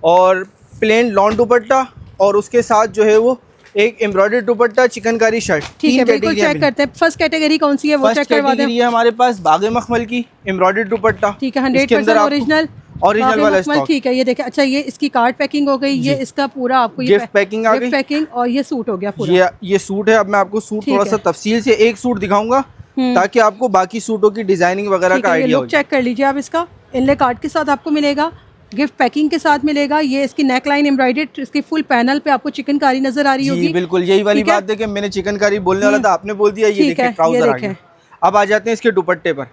और प्लेन लॉन दुपट्टा और उसके साथ जो है वो एक एम्ब्रॉयडर्ड दुपट्टा, चिकनकारी शर्ट।
ठीक है, बिल्कुल चेक करते हैं। फर्स्ट कैटेगरी कौन सी है वो चेक करवा दें।
ये हमारे पास बागे मखमल की एम्ब्रॉयडर्ड दुपट्टा।
ठीक है, 100% ओरिजिनल
वाला स्टॉक।
ठीक है, ये देखें। अच्छा, ये इसकी कार्ड पैकिंग हो गई। ये इसका पूरा आपको
गिफ्ट पैकिंग आ गई,
पैकिंग, और ये सूट हो गया पूरा।
ये सूट है। अब मैं आपको सूट थोड़ा सा तफसील से एक सूट दिखाऊंगा ताकि आपको बाकी सूटों की डिजाइनिंग वगैरह का आइडिया हो।
चेक कर लीजिए आप, इसका इनले कार्ड के साथ आपको मिलेगा, गिफ्ट पैकिंग के साथ मिलेगा। ये इसकी नेक लाइन एम्ब्रॉयडर्ड, इसकी फुल पैनल पे आपको चिकनकारी नजर आ रही होगी।
बिल्कुल यही वाली बात है कि मैंने चिकनकारी बोलने वाला था, आपने बोल दिया। ये देखिए ट्राउजर आ गया। अब आ जाते हैं इसके दुपट्टे पर,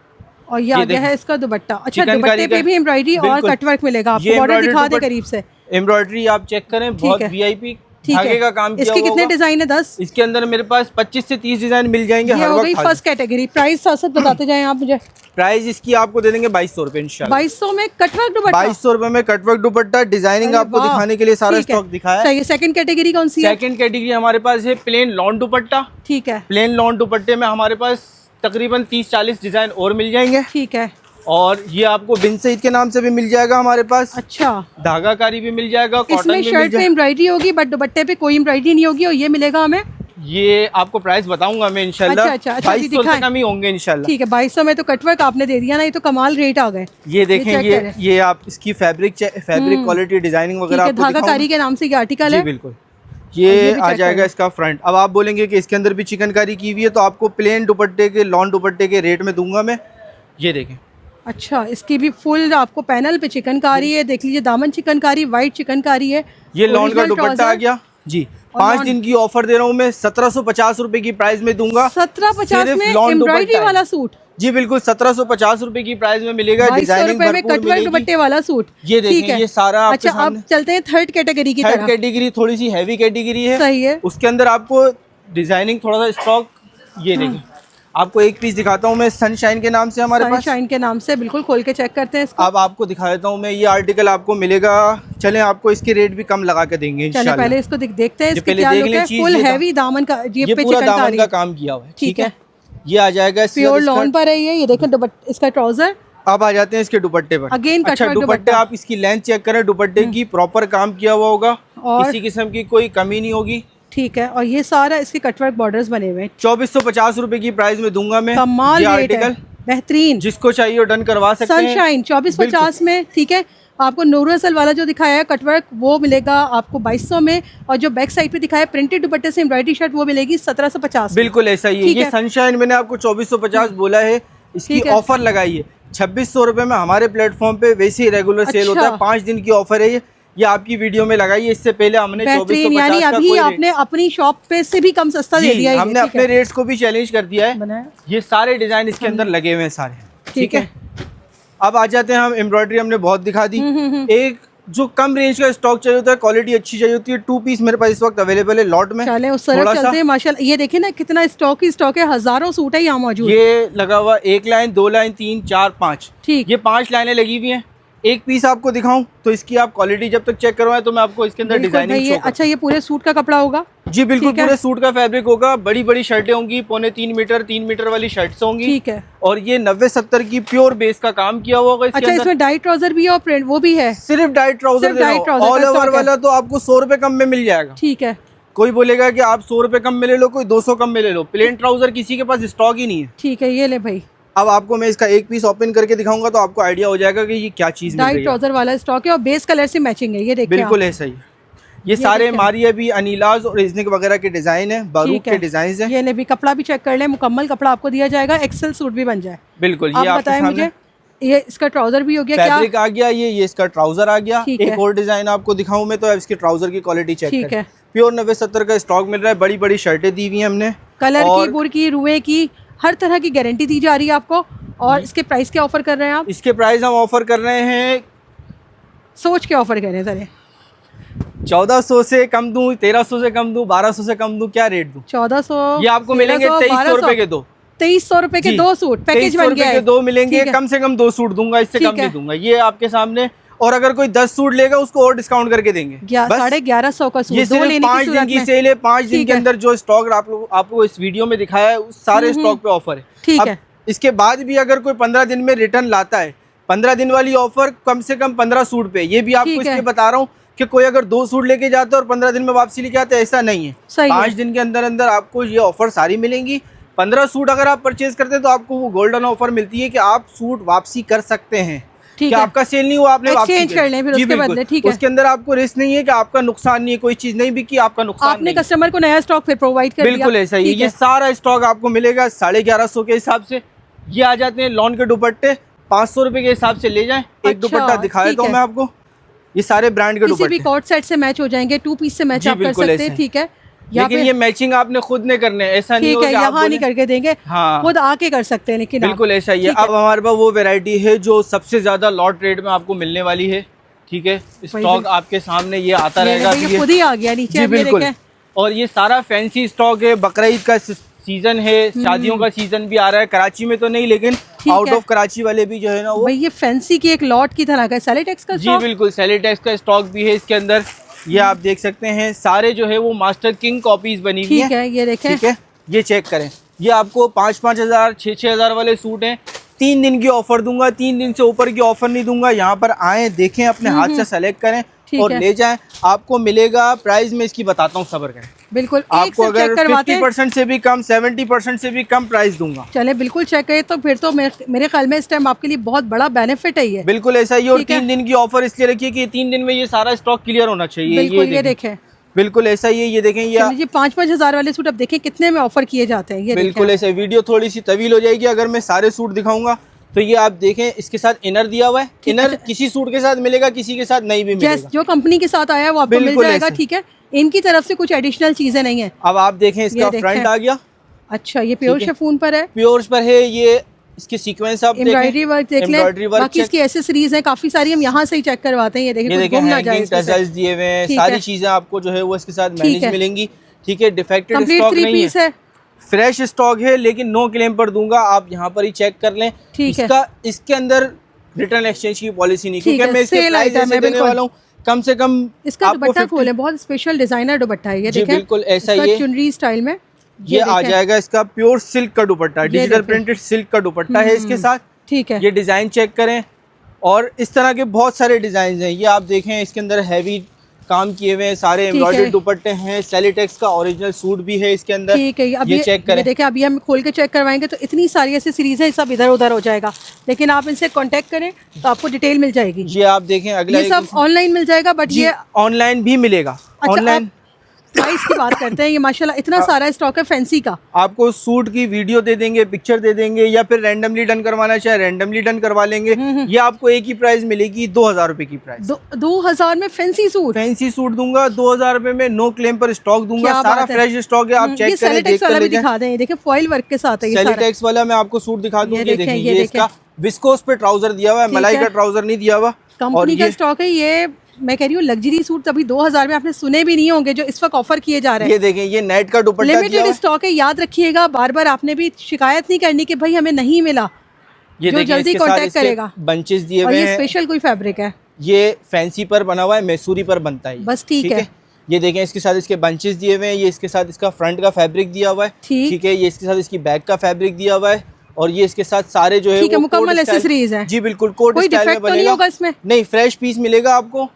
और ये आ गया है इसका दुपट्टा। अच्छा, दुपट्टे पे भी एम्ब्रॉयडरी और कटवर्क मिलेगा आपको। बॉर्डर दिखा दे करीब से।
एम्ब्रॉयडरी आप चेक करें, बहुत वीआईपी धागे का काम किया।
इसके कितने डिजाइन है? 10।
इसके अंदर मेरे पास 25 से 30 डिजाइन मिल जाएंगे।
ये हो गई फर्स्ट कैटेगरी। प्राइस साथ बताते जाएं आप मुझे।
प्राइस इसकी आपको दे देंगे 2200 रुपए इंशाल्लाह।
2200 में कटवर्क दुपट्टा।
2200 रुपए में कटवर्क दुपट्टा। डिजाइनिंग आपको दिखाने के लिए सारा स्टॉक दिखाया है।
सही। सेकंड कैटेगरी कौन सी है?
सेकंड कैटेगरी हमारे पास है प्लेन लॉन दुपट्टा।
ठीक है,
प्लेन लॉन दुपट्टे में हमारे पास तकरीबन 30-40 डिजाइन और मिल जाएंगे।
ठीक है,
और ये आपको बिन सईद के नाम से भी मिल जाएगा हमारे पास।
अच्छा,
धागाकारी भी मिल जाएगा, कॉटन
इसमें
भी
शर्ट पे एम्ब्रॉयडरी होगी बट दुपट्टे पे कोई एम्ब्रॉयडरी नहीं होगी। और ये मिलेगा हमें,
ये आपको प्राइस बताऊंगा मैं इंशाल्लाह।
अच्छा,
2200 से कम ही होंगे इंशाल्लाह।
ठीक है, 2200 में तो कटवर्क आपने दे दिया ना, ये तो कमाल रेट आ गए।
ये देखें, ये आप इसकी फैब्रिक क्वालिटी, डिजाइनिंग वगैरह
धागाकारी के नाम से ये आर्टिकल है।
बिल्कुल, ये आ जाएगा इसका फ्रंट। अब आप बोलेंगे कि इसके अंदर भी चिकनकारी की हुई है, तो आपको प्लेन दुपट्टे के, लॉन दुपट्टे के रेट में दूंगा मैं। ये देखें।
अच्छा, इसकी भी फुल आपको पैनल पे चिकनकारी है। देख लीजिए, दामन चिकनकारी, व्हाइट चिकनकारी है।
ये लॉन का दुपट्टा आ गया जी। 5 दिन की ऑफर दे रहा हूँ मैं, 1750 रुपए की प्राइस में दूंगा।
1750 में एम्ब्रॉयडरी वाला सूट?
जी बिल्कुल, 1750 रुपए की प्राइस में मिलेगा। डिजाइनिंग
में कटवर्क दुपट्टे वाला सूट।
ये देखिए, ये सारा।
अच्छा, अब चलते हैं थर्ड कैटेगरी की तरफ।
थर्ड कैटेगरी थोड़ी सी हैवी कैटेगरी है।
सही है।
उसके अंदर आपको डिजाइनिंग थोड़ा सा स्टॉक, ये देखिए आपको एक पीस दिखाता हूँ मैं, सनशाइन के नाम से हमारे पास,
सनशाइन के नाम से, बिल्कुल खोल के चेक करते हैं इसको।
अब आपको दिखा देता हूँ मैं, ये आर्टिकल आपको मिलेगा, चलें आपको इसके रेट भी कम लगा के देंगे इंशाल्लाह।
पहले इसको देखते हैं, इसके
पहले
क्या
देख
लुक
लें
है।
चीज़,
फुल
ये
हैवी दामन का,
ये पूरा दामन का काम किया हुआ है, ठीक है। ये आ जाएगा
प्योर लॉन पर है ये देखें इसका ट्राउजर।
अब आ जाते हैं इसके दुपट्टे पर।
अगेन
अच्छा, दुपट्टे आप इसकी लेंथ चेक करें, दुपट्टे की प्रॉपर काम किया हुआ होगा,
और
किसी किस्म की कोई कमी नहीं होगी,
ठीक है। और ये सारा इसके कटवर्क बॉर्डर्स बने हुए हैं।
2450 रुपए की प्राइस में दूंगा मैं।
कमाल रेट है, बेहतरीन,
जिसको चाहिए वो डन करवा सकते हैं।
सनशाइन 2450 में, ठीक है। आपको नूरसल वाला जो दिखाया है कटवर्क वो मिलेगा आपको 2200 में, और जो बैक साइड पे दिखाया प्रिंटेड दुपट्टे से एम्ब्रॉयडरी शर्ट वो मिलेगी 1750।
बिल्कुल ऐसा ही है। ये सनशाइन मैंने आपको 2450 बोला है, इसकी ऑफर लगाई है 2600 रुपए में हमारे प्लेटफॉर्म पे, वैसे ही रेगुलर सेल होता है, 5 दिन की ऑफर है ये आपकी वीडियो में लगाई है। इससे पहले हमने 2450
यानी अभी आपने अपनी शॉप पे से भी कम सस्ता दे दिया है,
हमने अपने रेट्स को भी चैलेंज कर दिया है। ये सारे डिजाइन इसके अंदर लगे हुए हैं सारे, ठीक है। अब आ जाते हैं हम, एम्ब्रॉयडरी हमने बहुत दिखा दी। एक जो कम रेंज का स्टॉक चाहिए होता है, क्वालिटी अच्छी चाहिए होती है, 2 पीस मेरे पास इस वक्त अवेलेबल है लॉट में।
चले उस तरफ चलते हैं। माशाल्लाह ये देखिए ना कितना स्टॉक ही स्टॉक है, हजारों सूट है यहाँ मौजूद।
ये लगा हुआ 1 लाइन 2 लाइन 3 4 5,
ठीक,
ये 5 लाइनें लगी हुई हैं। एक पीस आपको दिखाऊं तो इसकी आप क्वालिटी जब तक चेक करवाएं तो मैं आपको इसके अंदर डिजाइनिंग शो।
अच्छा, ये पूरे सूट का कपड़ा होगा?
जी बिल्कुल, पूरे सूट का फैब्रिक होगा। बड़ी बड़ी शर्टें होंगी, 3.25 मीटर 3 मीटर वाली शर्ट्स होंगी, ठीक है। और ये 90-70 की प्योर बेस का काम किया हुआ होगा।
अच्छा, इसमें डाई ट्राउजर भी है और प्रिंट वो भी है?
सिर्फ डाई ट्राउजर, ऑल ओवर वाला तो आपको 100 रुपए कम में मिल जाएगा,
ठीक है।
कोई बोलेगा कि आप 100 रुपए कम में ले लो, कोई 200 कम में ले लो, प्लेन ट्राउजर किसी के पास स्टॉक ही नहीं है,
ठीक है। ये ले भाई,
अब आपको मैं इसका एक पीस ओपन करके दिखाऊंगा तो आपको आइडिया हो जाएगा कि ये क्या चीज है।
डाई ट्राउजर वाला स्टॉक है और बेस कलर से मैचिंग है, ये देखिए
बिल्कुल ऐसा ही। ये सारे मारिया भी, अनिलाज और इजनिक वगैरह के डिजाइन है, बारूक के डिजाइन है।
ये ले भी, कपड़ा भी चेक कर ले, मुकम्मल कपड़ा आपको दिया जाएगा, एक्सेल सूट भी बन जाए।
बिल्कुल,
ये बताएं मुझे, ये इसका ट्राउजर भी हो गया,
फैब्रिक आ गया, ये इसका ट्राउजर आ गया। एक और डिजाइन आपको दिखाऊं मैं, तो अब इसकी ट्राउजर की क्वालिटी चेक
ठीक है।
प्योर 90-70 का स्टॉक मिल रहा है, बड़ी बड़ी शर्टें दी हुई है हमने,
कलर की, बुर की, रुए की, हर तरह की गारंटी दी जा रही है आपको। और इसके प्राइस क्या ऑफर कर रहे हैं आप? इसके प्राइस हम ऑफर कर रहे हैं, सोच के ऑफर कर रहे हैं सर,
1400 से कम दूं, 1300 से कम दूं, 1200 से कम दूं, क्या रेट दूं?
1400
ये आपको मिलेंगे 2300 रुपए के दो,
2300 रुपए के 2 सूट, पैकेज बन गया है।
2 मिलेंगे, कम से कम 2 सूट दूंगा, इससे कम नहीं दूंगा, ये आपके सामने। और अगर कोई 10 सूट लेगा उसको और डिस्काउंट करके देंगे,
1150 का सूट।
ये सिर्फ 5 दिन की सेल है, 5 दिन के अंदर जो स्टॉक आपको इस वीडियो में दिखाया है उस सारे स्टॉक पे ऑफर है,
ठीक है।
इसके बाद भी अगर कोई 15 दिन में रिटर्न लाता है, 15 दिन वाली ऑफर कम से कम 15 सूट पे, ये भी आपको इसलिए बता रहा हूँ कि कोई अगर 2 सूट लेके जाता है और 15 दिन में वापसी लेके आता है, ऐसा नहीं है। 5 दिन के अंदर अंदर आपको ये ऑफर सारी मिलेंगी। 15 सूट अगर आप परचेज करते हैं तो आपको वो गोल्डन ऑफर मिलती है कि आप सूट वापसी कर सकते हैं, कि आपका सेल नहीं हुआ, आपने वापसी कर लें फिर उसके बदले, ठीक है। उसके अंदर आपको रिस्क नहीं है कि आपका नुकसान नहीं है, कोई चीज नहीं बिकी आपका नुकसान, आपने
कस्टमर को नया स्टॉक फिर प्रोवाइड कर दिया।
बिल्कुल ऐसा ही है। ये सारा स्टॉक आपको मिलेगा 1150 के हिसाब से। ये आ जाते हैं लॉन के दुपट्टे, 500 रुपए के हिसाब से ले जाएं। एक दुपट्टा दिखा देता हूँ मैं आपको, ये सारे ब्रांड के दुपट्टे, किसी भी कॉर्ड सेट से मैच हो जाएंगे, 2 पीस से मैच आप कर सकते हैं, ठीक है। लेकिन ये मैचिंग आपने खुद ने करने, ऐसा नहीं होगा यहाँ नहीं करके देंगे, हाँ खुद आके कर सकते हैं। लेकिन बिल्कुल ऐसा ही है। अब हमारे पास वो वैरायटी है जो सबसे ज्यादा लॉट रेट में आपको मिलने वाली है, ठीक है। स्टॉक आपके सामने ये आता रहेगा, खुद ही आ गया नीचे, बिल्कुल। और ये सारा फैंसी स्टॉक है, बकरीद का सीजन है, शादियों का सीजन भी आ रहा है, कराची में तो नहीं लेकिन आउट ऑफ कराची वाले भी जो है ना वो, ये फैंसी की एक लॉट की तरह का सेलेटेक्स का, जी बिल्कुल सेलेटेक्स का स्टॉक भी है इसके अंदर। ये आप देख सकते हैं, सारे जो है वो मास्टर किंग कॉपीज बनी हुई है, ये देखें, ठीक है। ये चेक करें, ये आपको 5-5 हजार 6-6 हजार वाले सूट हैं। 3 दिन की ऑफर दूंगा, 3 दिन से ऊपर की ऑफर नहीं दूंगा। यहाँ पर आए, देखें, अपने हाथ से सेलेक्ट करें और ले जाएं। आपको मिलेगा, प्राइस में इसकी बताता हूँ, सब्र करें, बिल्कुल आपको अगर 50% से भी कम, 70% से भी कम प्राइस दूंगा। चले बिल्कुल चेक करें, तो फिर तो मेरे ख्याल में इस टाइम आपके लिए बहुत बड़ा बेनिफिट है ये, बिल्कुल ऐसा ही। और 3 दिन की ऑफर इसलिए रखिए कि 3 दिन में ये सारा स्टॉक क्लियर होना चाहिए। बिल्कुल, ये देखें, बिल्कुल ऐसा ही है। ये देखें, ये 5-5 हजार वाले सूट अब देखें कितने में ऑफर किए जाते हैं, ये बिल्कुल ऐसा। वीडियो थोड़ी सी तवील हो जाएगी अगर मैं सारे सूट दिखाऊंगा। तो ये आप देखें, इसके साथ इनर दिया हुआ है, इनर किसी सूट के साथ मिलेगा, किसी के साथ नहीं भी मिलेगा, जो कंपनी के साथ आया है वो आपको मिल जाएगा, ठीक है। इनकी तरफ से कुछ एडिशनल चीजें नहीं है। अब आप देखें, इसका फ्रंट आ गया, अच्छा ये प्योर शिफॉन पर है, प्योर पर है। ये इसके सीक्वेंस आप एम्ब्रॉयडरी वर्क देख लें, बाकी इसकी एक्सेसरीज हैं काफी सारी, हम यहाँ से ही चेक करवाते हैं। ये देखिए, टजल्स दिए हुए हैं, सारी चीजें आपको जो है वो इसके साथ मैनेज मिलेंगी, ठीक है। डिफेक्टेड स्टॉक नहीं है, फ्रेश स्टॉक है, लेकिन नो क्लेम पर दूंगा, आप यहाँ पर ही चेक कर लें।
ठीक है।
इसके अंदर रिटर्न एक्सचेंज की पॉलिसी नहीं,
ठीक
क्योंकि
है,
मैं इसके
सेल
प्राइस
आइटम है,
ऐसे देने
बिल्कुल।
वाला हूँ कम से कम
इसका
आपको
दुपट्टा
50
खोलें, बहुत स्पेशल डिजाइनर दुपट्टा है ये,
जी
देखें
बिल्कुल ऐसा
इसका
ये
चुनरी स्टाइल में
ये आ
देखें।
जाएगा। इसका प्योर सिल्क का दुपट्टा, डिजिटल
देखें।
प्रिंटेड सिल्क का दुपट्टा है इसके साथ।
ठीक है।
ये डिजाइन चेक करें, और इस तरह के बहुत सारे डिजाइन हैं। ये आप देखें, इसके अंदर हैवी काम किए हुए हैं, सारे
ठीक
एम्ब्रॉयडर्ड
है।
दुपट्टे हैं। सेलिटेक्स का ओरिजिनल सूट भी है इसके अंदर।
ठीक है, अब
ये चेक करें।
देखें, अभी हम खोल के चेक करवाएंगे तो इतनी सारी ऐसी सीरीज है, सब इधर उधर हो जाएगा, लेकिन आप इनसे कांटेक्ट करें तो आपको डिटेल मिल जाएगी।
ये आप देखें अगला
ये सब ऑनलाइन मिल जाएगा, बट ये
ऑनलाइन भी मिलेगा।
अच्छा,
ऑनलाइन
प्राइस की बात करते हैं। ये माशाल्लाह इतना सारा स्टॉक है फैंसी का।
आपको सूट की वीडियो दे देंगे, पिक्चर दे देंगे, या फिर रैंडमली डन करवाना चाहे रैंडमली डन करवा लेंगे। ये आपको एक ही प्राइस मिलेगी, 2000 रुपए की प्राइस।
2000 में फैंसी सूट,
फैंसी सूट दूंगा 2000 रुपए में, नो क्लेम पर स्टॉक दूंगा।
क्या
सारा
बात है।
फ्रेश स्टॉक है, आप चेक करें,
सेलिटेक्स वाला भी दिखा दें, देखिए फॉइल वर्क के साथ है ये सारा।
सेलिटेक्स वाला मैं आपको सूट दिखा दूं।
ये
ये
देखें,
देखिए,
ये
ये इसका विस्कोस पे ट्राउजर दिया हुआ है,
ठीक
मलाई
है।
का ट्राउजर नहीं दिया हुआ। और
कंपनी का
ये
स्टॉक है ये। मैं कह रही हूँ लग्जरी सूट अभी 2000 में आपने सुने भी नहीं होंगे जो इस वक्त ऑफर किए जा रहे हैं।
ये देखें, ये नेट का दुपट्टा दिया हुआ
लिमिटेड
है।
स्टॉक है, याद रखिएगा। बार बार आपने भी शिकायत नहीं करनी कि भाई हमें नहीं मिला,
ये
जो
देखिए,
जल्दी
इसके साथ
कांटेक्ट
इसके
करेगा।
बंचेस दिए
और
हुए
ये
हैं।
स्पेशल कोई फैब्रिक है,
ये फैंसी पर बना हुआ है, मैसूरी पर बनता है ये।
बस ठीक है।
ये देखें, इसके साथ इसके बंचेस दिए हुए हैं। ये इसके साथ इसका फ्रंट का फैब्रिक दिया हुआ है। ठीक है। ये इसके साथ इसकी बैक का फैब्रिक दिया हुआ है, और ये इसके साथ सारे जो है
ठीक है,
वो
मुकम्मल
कोट स्टाइल-
एक्सेसरीज है।
जी बिल्कुल, कोट
कोई
स्टाइल में
डिफेक्ट तो नहीं
बनेगा।
होगा इसमें?
नहीं, फ्रेश पीस मिलेगा आपको।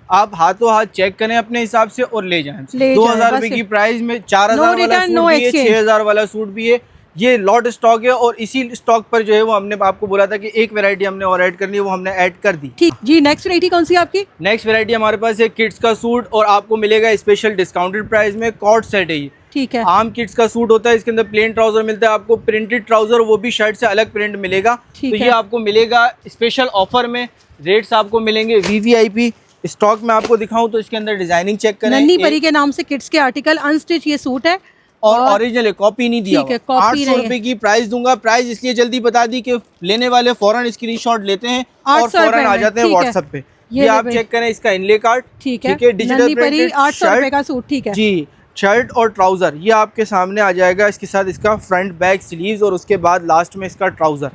आप हाथों हाथ चेक करें अपने हिसाब से और ले जाएं।
ले
2000
जाएं,
रुपए
बस।
की प्राइस में 4000
No
वाला
return,
सूट
no
भी है,
exchange।
6000 वाला सूट भी है। ये लॉट स्टॉक है, और इसी स्टॉक पर जो है वो हमने आपको बोला था कि एक वैरायटी हमने और ऐड करनी है, वो हमने ऐड कर दी।
ठीक जी। नेक्स्ट वैरायटी कौन सी है आपकी?
नेक्स्ट वैरायटी हमारे पास है किड्स का सूट, और आपको मिलेगा स्पेशल डिस्काउंटेड प्राइस में। कॉट सेट है ये।
ठीक है।
आम किड्स का सूट होता है, इसके अंदर प्लेन ट्राउजर मिलता है आपको, प्रिंटेड ट्राउजर, वो भी शर्ट से अलग प्रिंट मिलेगा। तो
ठीक
ये
है।
आपको मिलेगा स्पेशल ऑफर में। रेट्स आपको मिलेंगे VVIP। स्टॉक में आपको दिखाऊं तो इसके अंदर डिजाइनिंग चेक करें।
नन्ही परी के नाम से किड्स के आर्टिकल, अनस्टिच ये सूट है,
और ओरिजिनल है, कॉपी नहीं दिया
ठीक है,
हुआ।
कॉपी
800
नहीं है।
रुपए की प्राइस दूंगा। प्राइस इसलिए जल्दी बता दी कि लेने वाले फौरन स्क्रीनशॉट लेते हैं और
800
फौरन
रुपए
आ
में,
जाते हैं
ठीक है।
व्हाट्सएप पे।
ये
ये
ले
आप
भाई।
चेक करें, इसका इनले कार्ड
ठीक है।
डिजिटल
नन्ही परी
प्रिंटेड
800 रुपए
शर्ट
का सूट, ठीक है
जी। शर्ट और ट्राउजर ये आपके सामने आ जाएगा। इसके साथ इसका फ्रंट बैक स्लीव्स, और उसके बाद लास्ट में इसका ट्राउजर।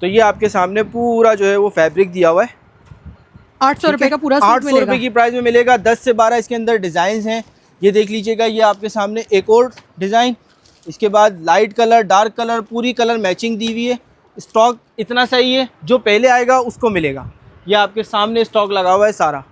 तो ये आपके सामने पूरा जो है वो फैब्रिक दिया हुआ है।
800 रुपए का पूरा सूट
800
मिलेगा।
रुपए की प्राइस में मिलेगा। 10 से 12 इसके अंदर डिजाइन हैं। ये देख लीजिएगा, ये आपके सामने एक और डिजाइन। इसके बाद लाइट कलर, डार्क कलर, पूरी कलर मैचिंग दी हुई है। स्टॉक इतना सही है, जो पहले आएगा उसको मिलेगा। ये आपके सामने स्टॉक लगा हुआ है सारा।